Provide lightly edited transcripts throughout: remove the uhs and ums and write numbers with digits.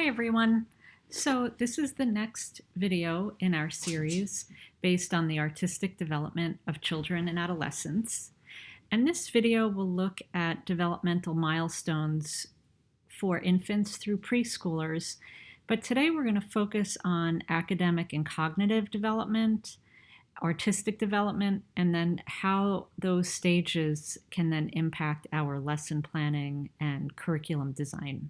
Hi everyone. So this is the next video in our series based on the artistic development of children and adolescents. And this video will look at developmental milestones for infants through preschoolers. But today we're going to focus on academic and cognitive development, artistic development, and then how those stages can then impact our lesson planning and curriculum design.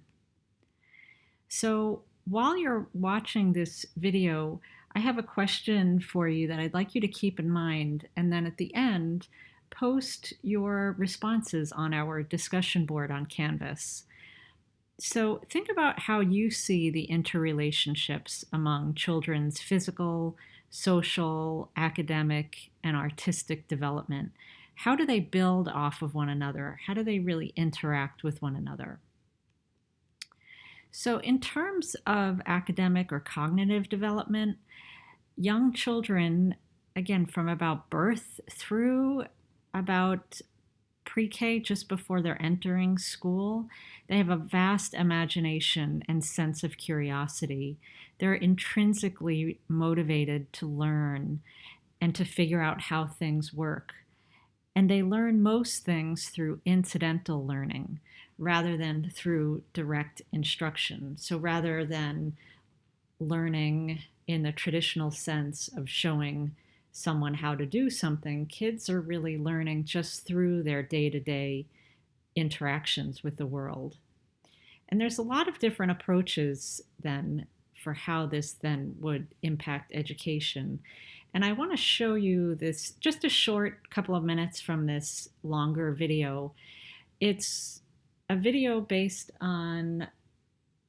So while you're watching this video, I have a question for you that I'd like you to keep in mind. And then at the end, post your responses on our discussion board on Canvas. So think about how you see the interrelationships among children's physical, social, academic, and artistic development. How do they build off of one another? How do they really interact with one another? So, in terms of academic or cognitive development, young children, again, from about birth through about pre K, just before they're entering school, they have a vast imagination and sense of curiosity. They're intrinsically motivated to learn and to figure out how things work. And they learn most things through incidental learning rather than through direct instruction. So rather than learning in the traditional sense of showing someone how to do something, kids are really learning just through their day-to-day interactions with the world. And there's a lot of different approaches then for how this then would impact education. And I want to show you this, just a short couple of minutes from this longer video. It's a video based on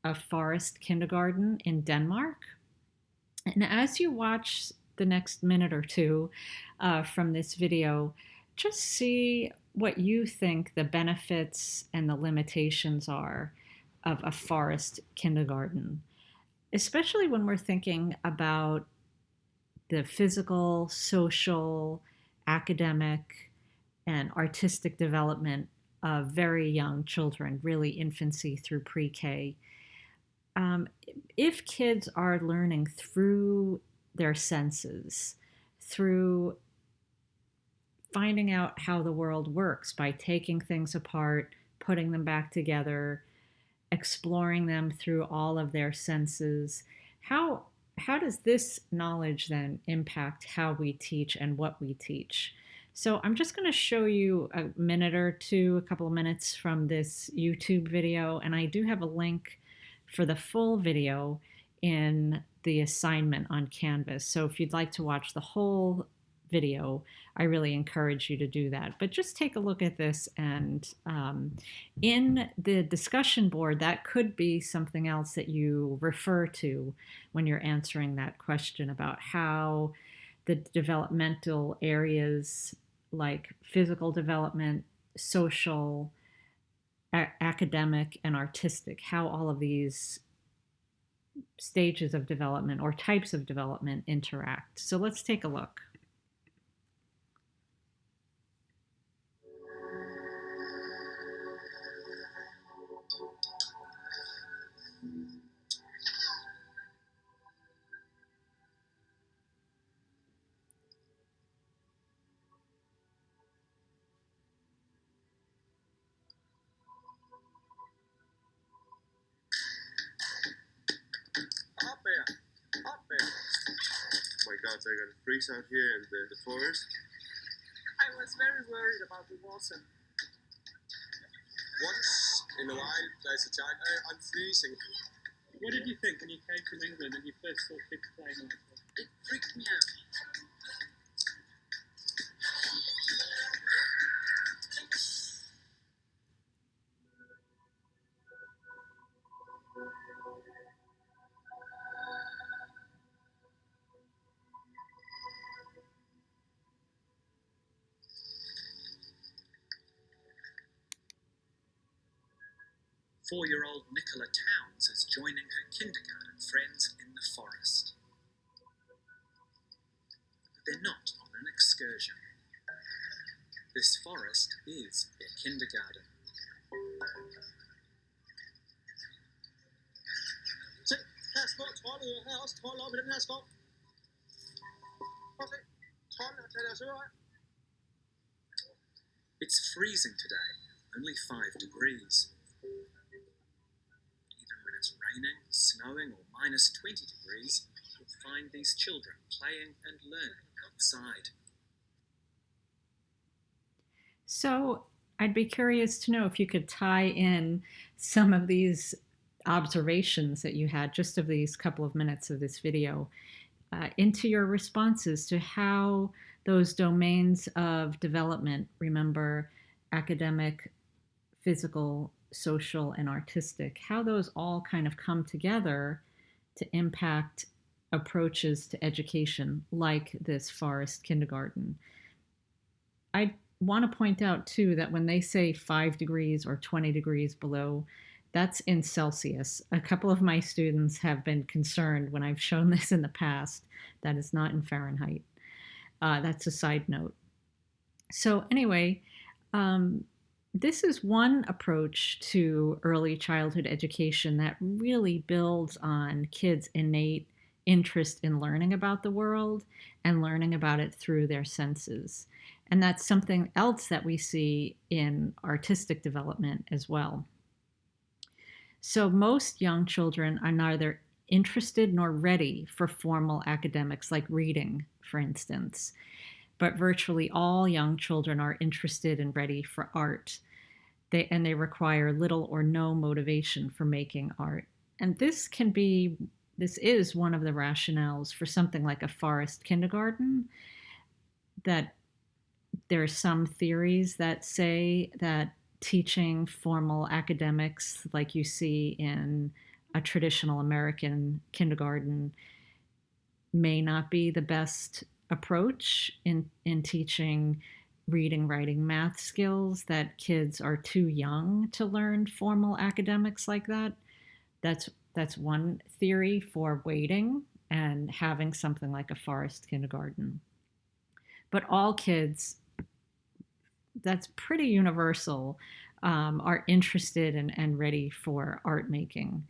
a forest kindergarten in Denmark. And as you watch the next minute or two from this video, just see what you think the benefits and the limitations are of a forest kindergarten, especially when we're thinking about the physical, social, academic, and artistic development of very young children, really infancy through pre K. If kids are learning through their senses, through finding out how the world works by taking things apart, putting them back together, exploring them through all of their senses, how does this knowledge then impact how we teach and what we teach? So I'm just going to show you a minute or two, a couple of minutes from this YouTube video, and I do have a link for the full video in the assignment on Canvas. So if you'd like to watch the whole video, I really encourage you to do that. But just take a look at this, and in the discussion board, that could be something else that you refer to when you're answering that question about how the developmental areas like physical development, social, academic, and artistic, how all of these stages of development or types of development interact. So let's take a look. Up there! Up there! Oh my god, they're gonna freeze out here in the forest. I was very worried about the water. Once in a while, there's a child. I'm freezing. What did you think when you came from England and you first saw kids playing like this? It freaked me out. Four-year-old Nicola Towns is joining her kindergarten friends in the forest. But they're not on an excursion. This forest is their kindergarten. tårn ud her også. Tårn op i den her skov. Prøv at se. Tårn og tag deres ører af. It's freezing today, only 5 degrees. Even when it's raining, snowing, or minus 20 degrees, you'll find these children playing and learning outside. So I'd be curious to know if you could tie in some of these observations that you had just of these couple of minutes of this video into your responses to how those domains of development, remember academic, physical, social, and artistic, how those all kind of come together to impact approaches to education like this forest kindergarten. I want to point out too that when they say 5 degrees or 20 degrees below, that's in Celsius. A couple of my students have been concerned when I've shown this in the past. That is not in Fahrenheit. That's a side note. So anyway, this is one approach to early childhood education that really builds on kids' innate interest in learning about the world and learning about it through their senses. And that's something else that we see in artistic development as well. So most young children are neither interested nor ready for formal academics like reading, for instance. But virtually all young children are interested and ready for art. They require little or no motivation for making art. And this is one of the rationales for something like a forest kindergarten, that there are some theories that say that teaching formal academics like you see in a traditional American kindergarten may not be the best approach in teaching reading, writing, math skills, that kids are too young to learn formal academics like that. That's one theory for waiting and having something like a forest kindergarten. But all kids, that's pretty universal, are interested and ready for art making.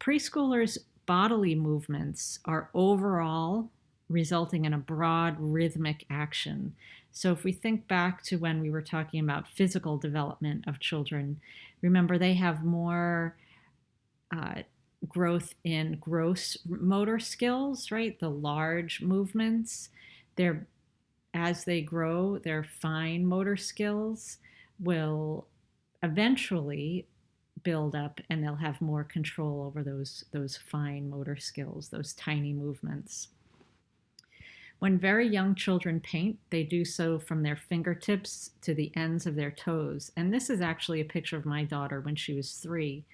Preschoolers' bodily movements are overall resulting in a broad rhythmic action. So if we think back to when we were talking about physical development of children, remember they have more growth in gross motor skills, right? The large movements. As they grow, their fine motor skills will eventually build up, and they'll have more control over those fine motor skills, those tiny movements. When very young children paint, they do so from their fingertips to the ends of their toes. And this is actually a picture of my daughter when she was 3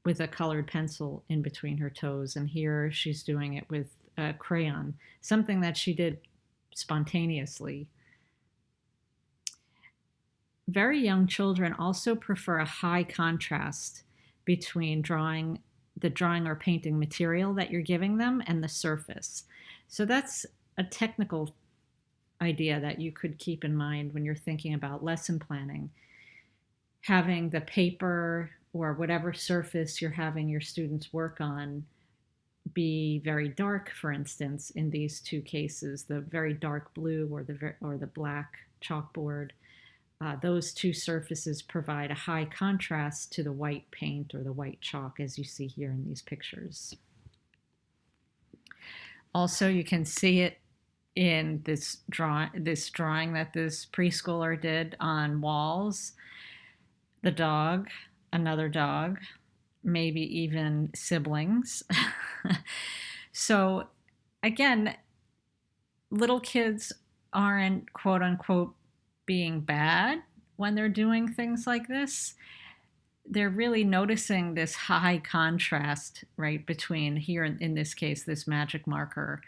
with a colored pencil in between her toes. And here she's doing it with a crayon, something that she did spontaneously. Very young children also prefer a high contrast between the drawing or painting material that you're giving them and the surface. So that's a technical idea that you could keep in mind when you're thinking about lesson planning. Having the paper or whatever surface you're having your students work on be very dark, for instance, in these two cases, the very dark blue or the black chalkboard. Those two surfaces provide a high contrast to the white paint or the white chalk, as you see here in these pictures. Also, you can see it in this drawing that this preschooler did on walls. The dog, another dog, maybe even siblings. So again, little kids aren't quote unquote being bad when they're doing things like this. They're really noticing this high contrast, right, between here in this case, this magic marker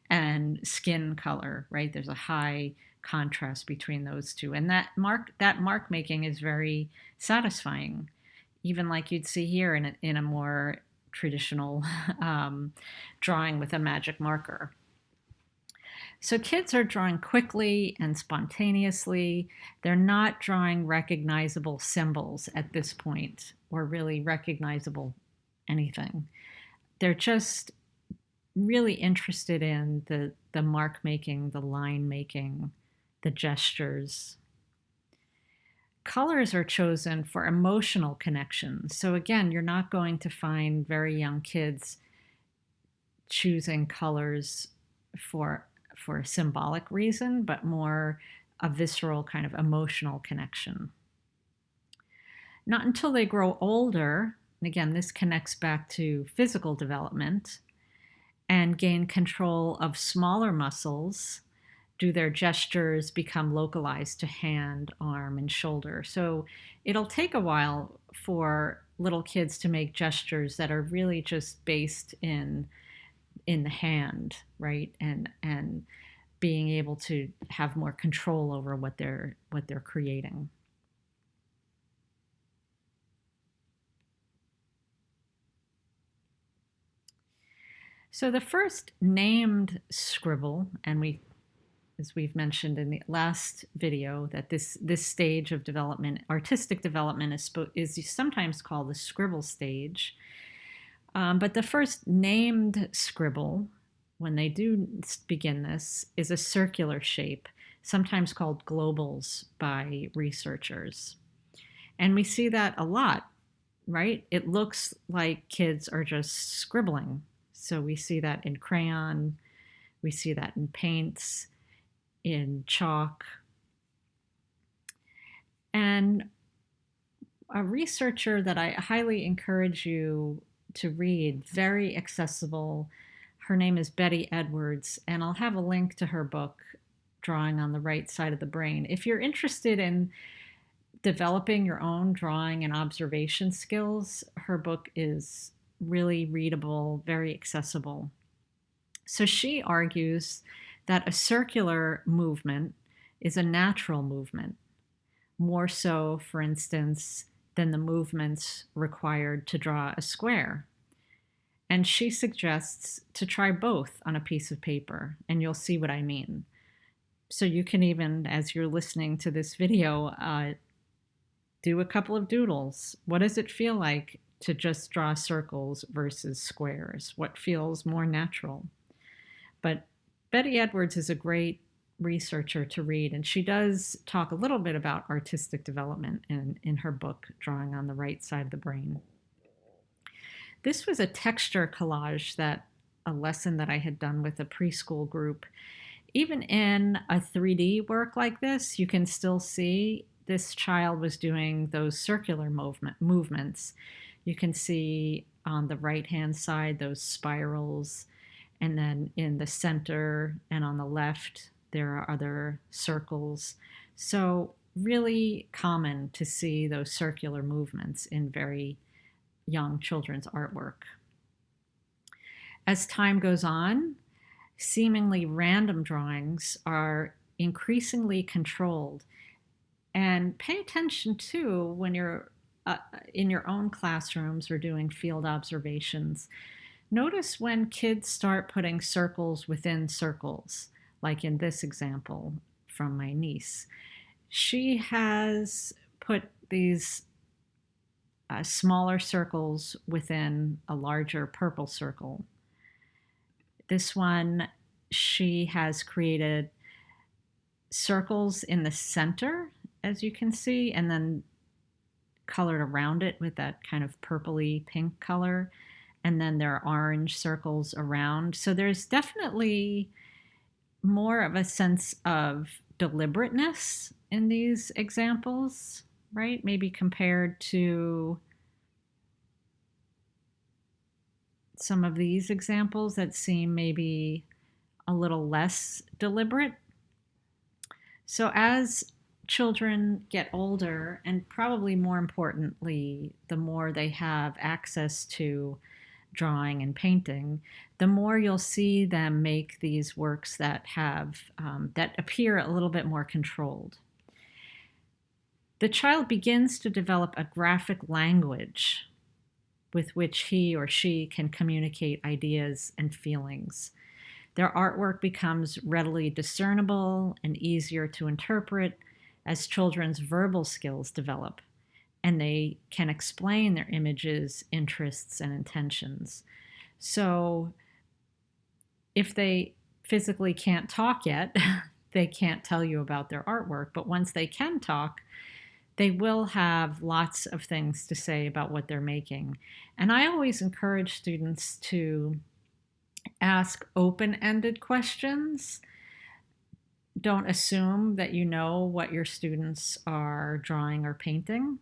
and skin color, right? There's a high contrast between those two. And that mark making is very satisfying, even like you'd see here in a more traditional drawing with a magic marker. So kids are drawing quickly and spontaneously. They're not drawing recognizable symbols at this point, or really recognizable anything. they're just really interested in the mark making, the line making, the gestures. Colors are chosen for emotional connections. So again, you're not going to find very young kids choosing colors for a symbolic reason, but more a visceral kind of emotional connection. Not until they grow older, and again, this connects back to physical development, and gain control of smaller muscles, do their gestures become localized to hand, arm, and shoulder. So it'll take a while for little kids to make gestures that are really just based in the hand, right? And being able to have more control over what they're creating. So the first named scribble, and as we've mentioned in the last video, that this stage of development, artistic development, is sometimes called the scribble stage. But the first named scribble, when they do begin this, is a circular shape, sometimes called globals by researchers. And we see that a lot, right? It looks like kids are just scribbling. So we see that in crayon, we see that in paints, in chalk. And a researcher that I highly encourage you to read, very accessible, her name is Betty Edwards, and I'll have a link to her book, Drawing on the Right Side of the Brain. If you're interested in developing your own drawing and observation skills, her book is really readable, very accessible. So she argues that a circular movement is a natural movement, more so, for instance, than the movements required to draw a square. And she suggests to try both on a piece of paper, and you'll see what I mean. So you can even, as you're listening to this video, do a couple of doodles. What does it feel like to just draw circles versus squares? What feels more natural? But Betty Edwards is a great researcher to read, and she does talk a little bit about artistic development in her book, Drawing on the Right Side of the Brain. This was a texture collage, a lesson that I had done with a preschool group. Even in a 3D work like this, you can still see this child was doing those circular movements. You can see on the right-hand side those spirals, and then in the center and on the left, there are other circles. So really common to see those circular movements in very young children's artwork. As time goes on, seemingly random drawings are increasingly controlled. And pay attention too when you're in your own classrooms or doing field observations. Notice when kids start putting circles within circles, like in this example from my niece. She has put these smaller circles within a larger purple circle. This one, she has created circles in the center, as you can see, and then colored around it with that kind of purpley pink color. And then there are orange circles around. So there's definitely more of a sense of deliberateness in these examples, right? Maybe compared to some of these examples that seem maybe a little less deliberate. So as children get older, and probably more importantly, the more they have access to drawing and painting, the more you'll see them make these works that have that appear a little bit more controlled. The child begins to develop a graphic language with which he or she can communicate ideas and feelings. Their artwork becomes readily discernible and easier to interpret as children's verbal skills develop, and they can explain their images, interests, and intentions. So if they physically can't talk yet, they can't tell you about their artwork. But once they can talk, they will have lots of things to say about what they're making. And I always encourage students to ask open ended questions. Don't assume that you know what your students are drawing or painting.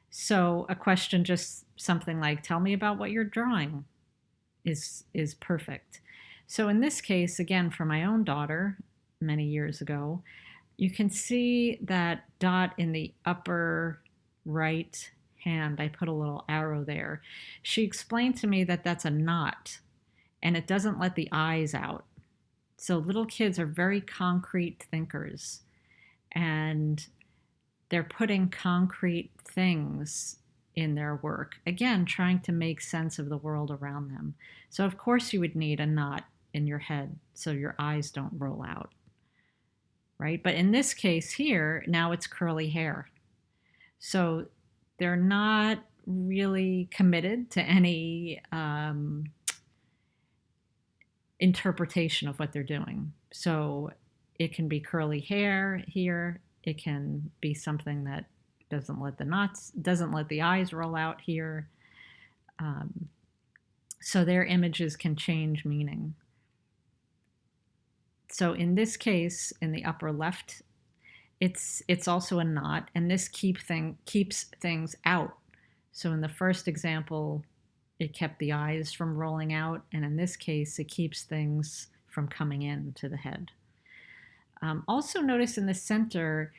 So a question just something like, tell me about what you're drawing is perfect. So in this case, again, for my own daughter many years ago, you can see that dot in the upper right hand. I put a little arrow there. She explained to me that that's a knot and it doesn't let the eyes out. So little kids are very concrete thinkers and they're putting concrete things in their work. Again, trying to make sense of the world around them. So of course you would need a knot in your head so your eyes don't roll out, right? But in this case here, now it's curly hair. So they're not really committed to any interpretation of what they're doing. So it can be curly hair here. It can be something that doesn't let the eyes roll out here. So their images can change meaning. So in this case, in the upper left, it's also a knot, and this keeps things out. So in the first example, it kept the eyes from rolling out, and in this case, it keeps things from coming in to the head. Also notice in the center,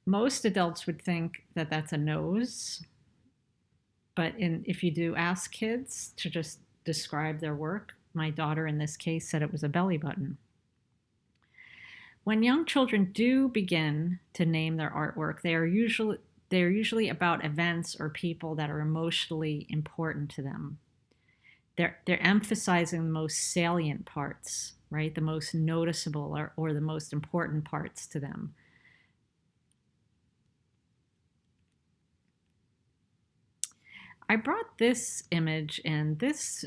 most adults would think that that's a nose, but if you do ask kids to just describe their work, my daughter in this case said it was a belly button. When young children do begin to name their artwork, they are usually about events or people that are emotionally important to them. They're emphasizing the most salient parts, right? The most noticeable or the most important parts to them. I brought this image in, this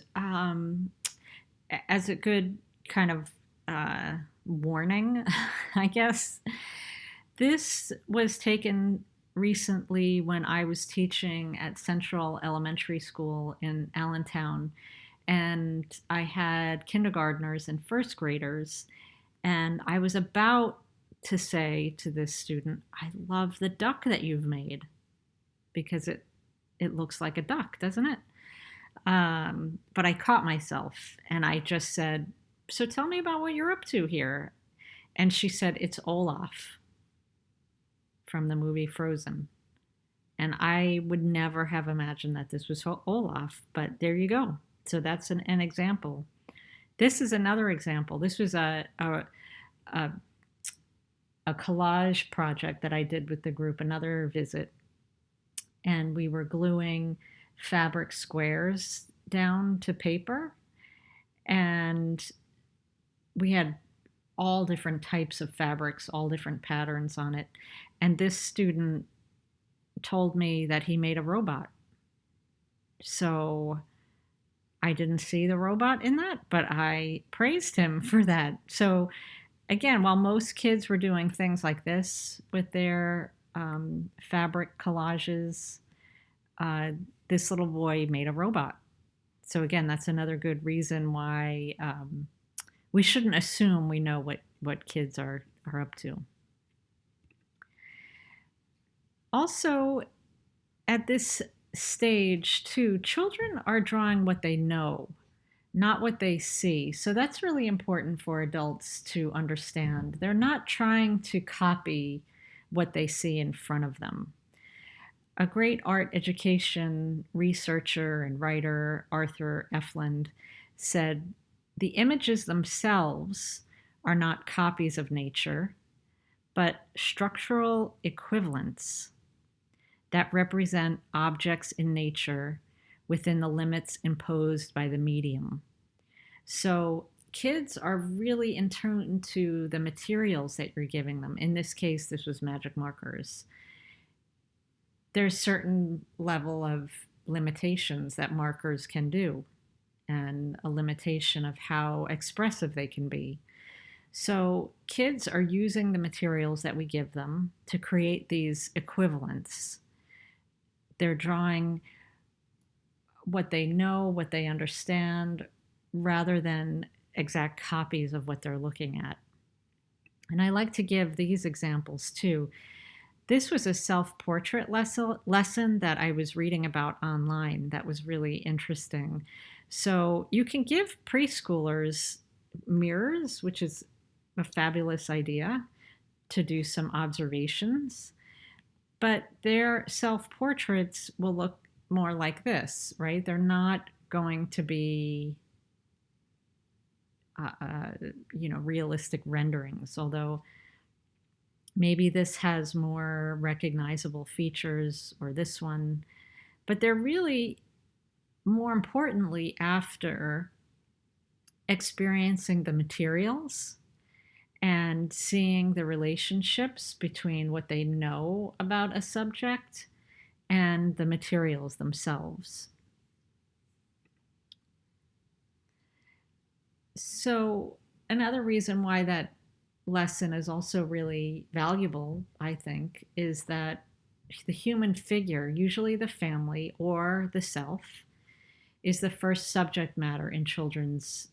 as a good kind of warning, I guess. This was taken recently when I was teaching at Central Elementary School in Allentown, and I had kindergartners and first graders, and I was about to say to this student, I love the duck that you've made, because it looks like a duck, doesn't it? But I caught myself and I just said, so tell me about what you're up to here. And she said, it's Olaf from the movie Frozen. And I would never have imagined that this was Olaf, but there you go. So that's an example. This is another example. This was a collage project that I did with the group, another visit. And we were gluing fabric squares down to paper. And we had all different types of fabrics, all different patterns on it. And this student told me that he made a robot. So I didn't see the robot in that, but I praised him for that. So again, while most kids were doing things like this with their fabric collages, this little boy made a robot. So again, that's another good reason why we shouldn't assume we know what kids are up to. Also, at this stage too, children are drawing what they know, not what they see. So that's really important for adults to understand. They're not trying to copy what they see in front of them. A great art education researcher and writer, Arthur Efland, said, the images themselves are not copies of nature, but structural equivalents that represent objects in nature within the limits imposed by the medium. So kids are really in tune to the materials that you're giving them. In this case, this was magic markers. There's certain level of limitations that markers can do. and a limitation of how expressive they can be. So kids are using the materials that we give them to create these equivalents. They're drawing what they know, what they understand, rather than exact copies of what they're looking at. And I like to give these examples too. This was a self-portrait lesson that I was reading about online that was really interesting. So you can give preschoolers mirrors, which is a fabulous idea, to do some observations, but their self-portraits will look more like this, right? They're not going to be realistic renderings, although maybe this has more recognizable features or this one, but they're really, more importantly, after experiencing the materials and seeing the relationships between what they know about a subject and the materials themselves. So another reason why that lesson is also really valuable, I think, is that the human figure, usually the family or the self, is the first subject matter in children's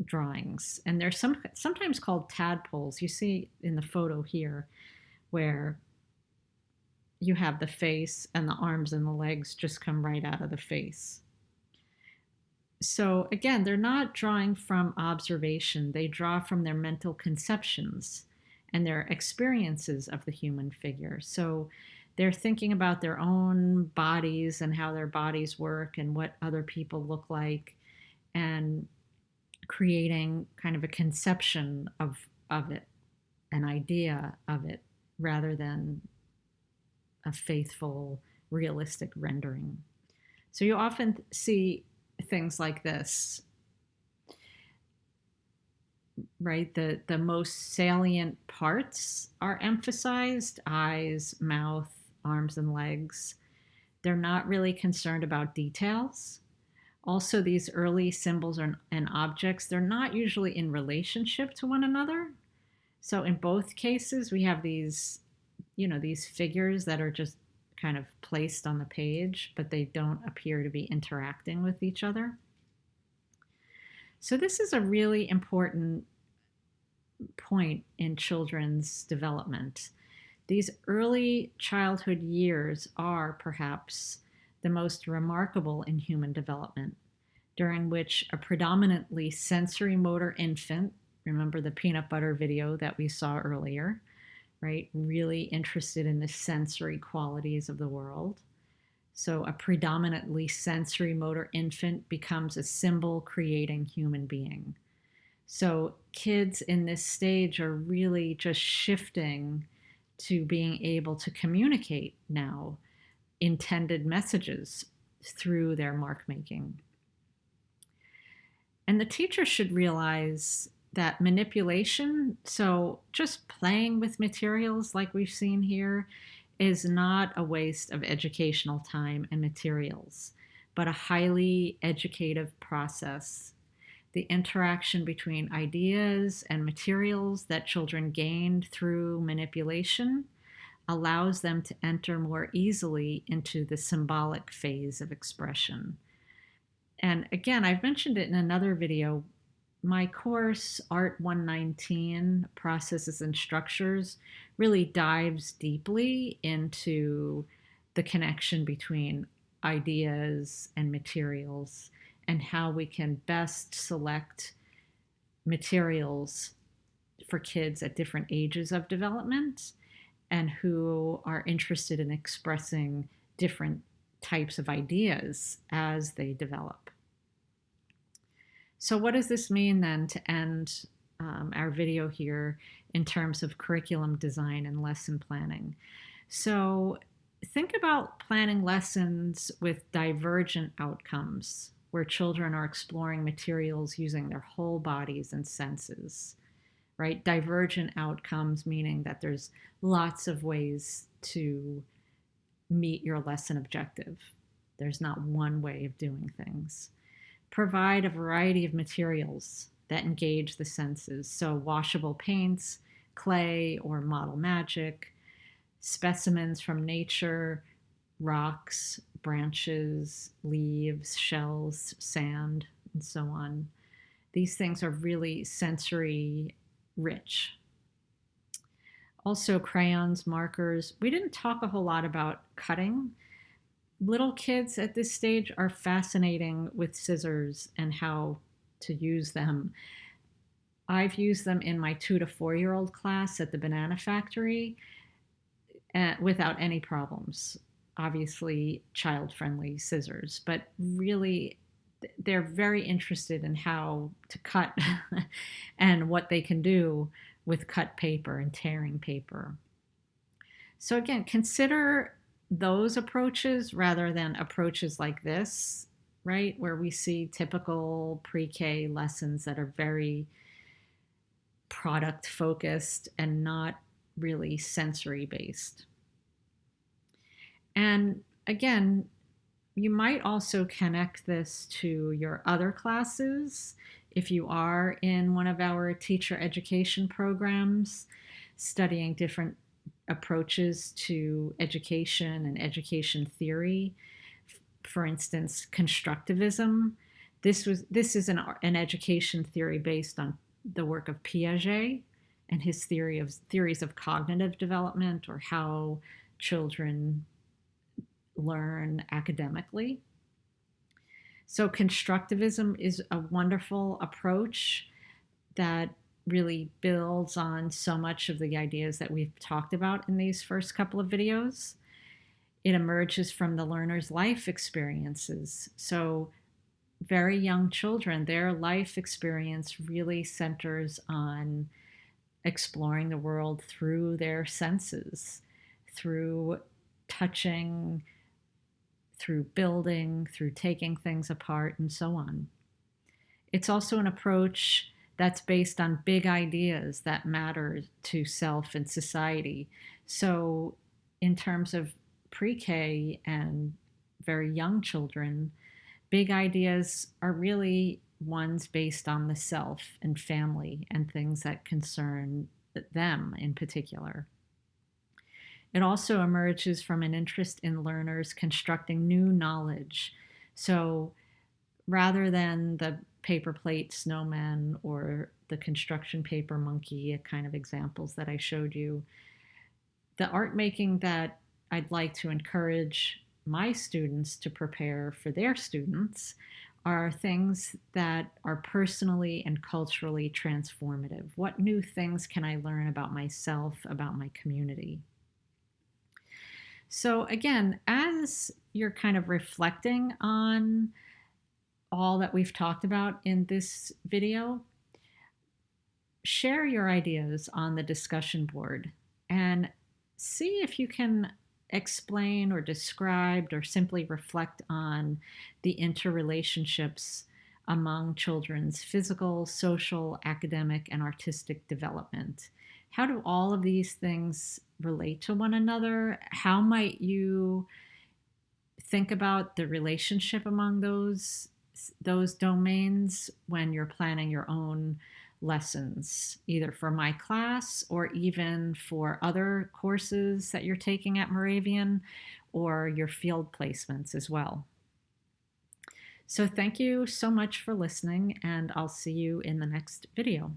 drawings. And they're sometimes called tadpoles. You see in the photo here where you have the face and the arms and the legs just come right out of the face. So again, they're not drawing from observation. They draw from their mental conceptions and their experiences of the human figure. So they're thinking about their own bodies and how their bodies work and what other people look like, and creating kind of a conception of it, an idea of it, rather than a faithful, realistic rendering. So you often see things like this, right? The most salient parts are emphasized: eyes, mouth, arms and legs. They're not really concerned about details. Also, these early symbols and objects, they're not usually in relationship to one another. So in both cases, we have these, these figures that are just kind of placed on the page, but they don't appear to be interacting with each other. So this is a really important point in children's development. These early childhood years are perhaps the most remarkable in human development, during which a predominantly sensory motor infant, remember the peanut butter video that we saw earlier, right? Really interested in the sensory qualities of the world. So a predominantly sensory motor infant becomes a symbol creating human being. So kids in this stage are really just shifting to being able to communicate now intended messages through their mark making. And the teacher should realize that manipulation, so just playing with materials like we've seen here, is not a waste of educational time and materials, but a highly educative process. The interaction between ideas and materials that children gained through manipulation allows them to enter more easily into the symbolic phase of expression. And again, I've mentioned it in another video. My course, Art 119, Processes and Structures, really dives deeply into the connection between ideas and materials and how we can best select materials for kids at different ages of development and who are interested in expressing different types of ideas as they develop. So what does this mean then to end our video here in terms of curriculum design and lesson planning? So think about planning lessons with divergent outcomes, where children are exploring materials using their whole bodies and senses, right? Divergent outcomes meaning that there's lots of ways to meet your lesson objective. There's not one way of doing things. provide a variety of materials that engage the senses. So washable paints, clay or model magic, specimens from nature, rocks, branches, leaves, shells, sand, and so on. These things are really sensory rich. Also, crayons, markers. We didn't talk a whole lot about cutting. Little kids at this stage are fascinating with scissors and how to use them. I've used them in my 2 to 4-year-old class at the Banana Factory without any problems. Obviously, child-friendly scissors, but really they're very interested in how to cut and what they can do with cut paper and tearing paper. So again, consider those approaches rather than approaches like this, right? Where we see typical pre-K lessons that are very product focused and not really sensory based. And again, you might also connect this to your other classes if you are in one of our teacher education programs, studying different approaches to education and education theory. For instance, constructivism. This is an education theory based on the work of Piaget and his theories of cognitive development, or how children learn academically. So constructivism is a wonderful approach that really builds on so much of the ideas that we've talked about in these first couple of videos. It emerges from the learner's life experiences. So very young children, their life experience really centers on exploring the world through their senses, through touching, through building, through taking things apart, and so on. It's also an approach that's based on big ideas that matter to self and society. So in terms of pre-K and very young children, big ideas are really ones based on the self and family and things that concern them in particular. It also emerges from an interest in learners constructing new knowledge. So rather than the paper plate snowman or the construction paper monkey kind of examples that I showed you, the art making that I'd like to encourage my students to prepare for their students are things that are personally and culturally transformative. What new things can I learn about myself, about my community? So again, as you're kind of reflecting on all that we've talked about in this video, share your ideas on the discussion board and see if you can explain or describe or simply reflect on the interrelationships among children's physical, social, academic, and artistic development. How do all of these things relate to one another? How might you think about the relationship among those domains when you're planning your own lessons, either for my class or even for other courses that you're taking at Moravian, or your field placements as well? So thank you so much for listening, and I'll see you in the next video.